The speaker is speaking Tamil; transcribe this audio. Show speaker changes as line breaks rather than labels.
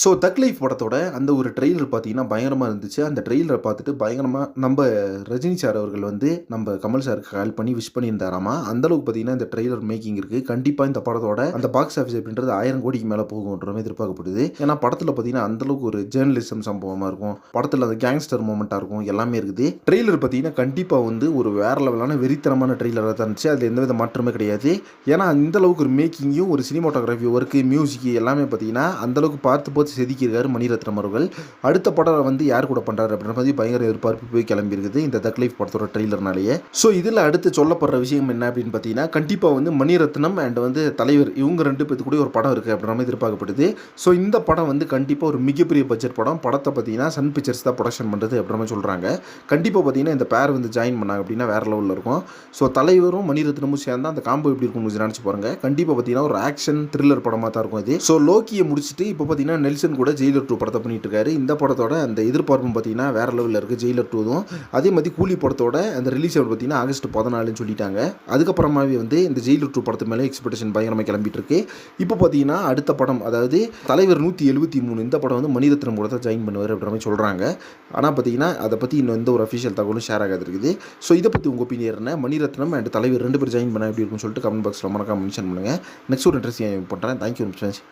ஸோ தக் லைஃப் படத்தோட அந்த ஒரு ட்ரெய்லர் பார்த்தீங்கன்னா, பயங்கரமா இருந்துச்சு. அந்த ட்ரெய்லர பார்த்துட்டு பயங்கரமா நம்ப ரஜினி சார் அவர்கள் வந்து நம்ப கமல் சாருக்கு கால் பண்ணி விஷ் பண்ணியிருந்தாராமா. அந்த அளவுக்கு பார்த்தீங்கன்னா, இந்த ட்ரெய்லர் மேக்கிங் இருக்கு. கண்டிப்பா இந்த படத்தோட அந்த பாக்ஸ் ஆஃபிஸ் அப்படின்றது 1000 கோடிக்கு மேல போகுன்ற மாரி எதிர்பார்க்கப்படுது. ஏன்னா படத்துல பார்த்தீங்கன்னா, அந்த அளவுக்கு ஒரு ஜேர்னலிசம் சம்பவமா இருக்கும். படத்துல அந்த கேங்ஸ்டர் மொமெண்ட்டா இருக்கும். எல்லாமே இருக்குது. ட்ரெய்லர் பார்த்தீங்கன்னா, கண்டிப்பா வந்து ஒரு வேற லெவலான வெறித்தனமான ட்ரெய்லரா தான் இருந்துச்சு. அதுல எந்தவித மாற்றமே கிடையாது. ஏன்னா இந்த அளவுக்கு ஒரு மேக்கிங்கும், ஒரு சினிமாட்டோகிராஃபி ஒர்க், மியூசிக் எல்லாமே பார்த்தீங்கன்னா, அந்த அளவுக்கு பார்த்து பார்த்து செதுக்கியிருக்காரு மணிரத்னம் அவர்கள். அடுத்த படம் வந்து யார் கூட பண்றாரு அப்படின்ற மாதிரி பயங்கர எதிர்பார்ப்பு போய் கிளம்பி இருக்குது இந்த தக் லைஃப் படத்தோட ட்ரெய்லர்னாலேயே. ஸோ இதில் அடுத்து சொல்லப்படுற விஷயம் என்ன அப்படின்னு பார்த்தீங்கன்னா, கண்டிப்பாக வந்து மணிரத்னம் அண்ட் வந்து தலைவர் இவங்க 2 பேத்து கூட ஒரு படம் இருக்குது அப்படின்ற மாதிரி எதிர்பார்க்கப்படுது. ஸோ இந்த படம் வந்து கண்டிப்பாக ஒரு மிகப்பெரிய பட்ஜெட் படம். படத்தை பார்த்தீங்கன்னா சன் பிக்சர்ஸ் தான் ப்ரொடக்ஷன் பண்ணுறது அப்படின்ற மாதிரி சொல்கிறாங்க. கண்டிப்பாக பார்த்தீங்கன்னா இந்த பேர் வந்து ஜாயின் பண்ணாங்க அப்படின்னா வேற லெவலில் இருக்கும். ஸோ தலைவரும் மணிரத்னமும் சேர்ந்தா அந்த காம்போ எப்படி இருக்கும் கொஞ்சம் நினச்சி பாருங்க. கண்டிப்பாக பார்த்தீங்கன்னா ஒரு ஆக்ஷன் த்ரில்லர் படமாக தான் இருக்கும் இது. ஸோ லோக்கியை முடிச்சுட்டு இப்போ பார்த்தீங்கன்னா நெல்சன் கூட ஜெயிலர் 2 படத்தை பண்ணிட்டு இருக்காரு. இந்த படத்தோட அந்த எதிர்பார்ப்பும் பார்த்தீங்கன்னா வேற லெவலில் இருக்குது ஜெயிலர் 2வும். அதே மாதிரி கூலி படத்தோட அந்த ரிலீஸ் பார்த்தீங்கன்னா ஆகஸ்ட் 14ன்னு சொல்லிட்டாங்க. அதுக்கப்புறமாவே வந்து இந்த ஜெயிலர் 2 படத்து மேலே எக்ஸ்பெக்டேஷன் பயங்கரமாக கிளம்பிட்டு இருக்கு. இப்போ பார்த்தீங்கன்னா அடுத்த படம் அதாவது தலைவர் 173 இந்த படம் வந்து மணிரத்னம் கூட தான் ஜாயின் பண்ணுவார் அப்படின்ற மாதிரி சொல்கிறாங்க. ஆனால் பார்த்தீங்கன்னா அதை பற்றி இன்னும் எந்த ஒரு அஃபிஷியல் தகவலும் ஷேர் ஆகாது இருக்குது. ஸோ இதை பற்றி உங்கள் ஒப்பீனியன் என்ன? மணிரத்னம் அண்ட் தலைவர் 2 பேர் ஜாயின் பண்ணால் எப்படி இருக்குன்னு சொல்லிட்டு கமெண்ட் பாக்ஸில் மறக்காம மென்ஷன் பண்ணுங்கள். நெக்ஸ்ட் ஒரு இன்ட்ரெஸ்டிங் பண்ணுறேன். Thank you friends.